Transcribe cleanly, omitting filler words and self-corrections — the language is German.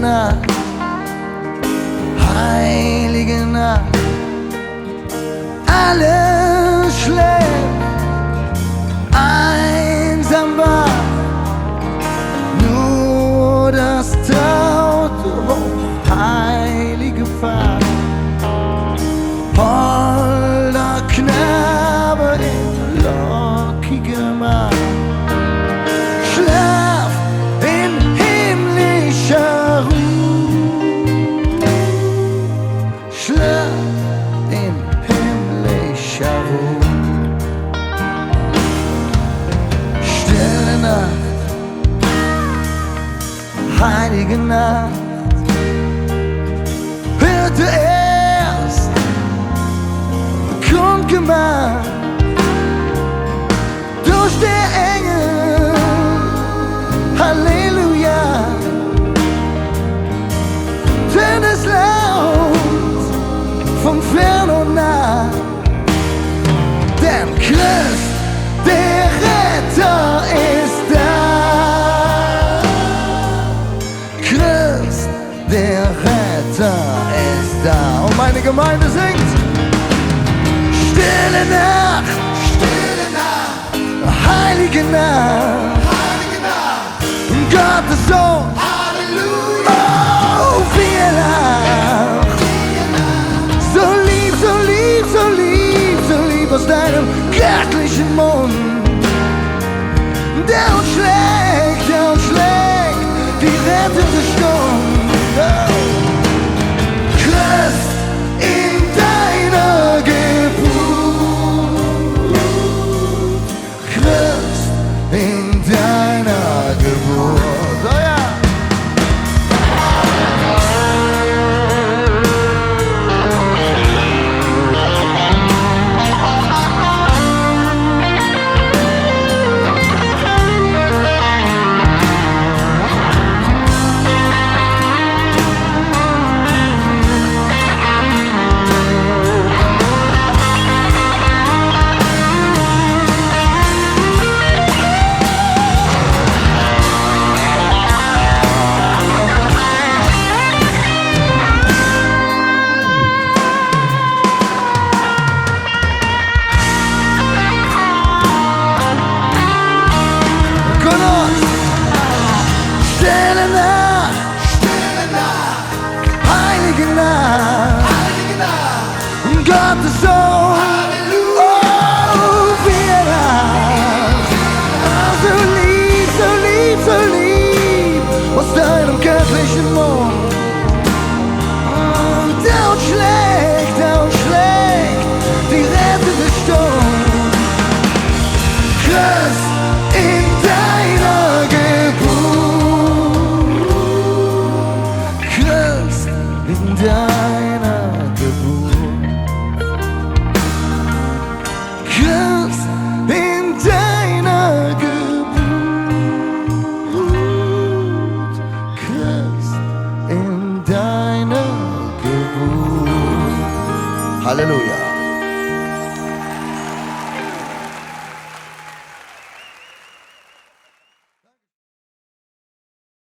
Nacht, heilige Nacht, alles schläft, einsam war nur das traute, heilige Vater. Holder Knabe in lockigem Mann, schlaf in himmlischer Ruhe, schlaf in himmlischer Ruhe. Stille Nacht, heilige Nacht, hörte erst kundgemacht durch der Engel, Halleluja, tönt es laut vom Fern und nah, denn Christ, der Retter, ist da. Christ, der Retter, ist da. Und meine Gemeinde singt: Stille Nacht, heilige Nacht,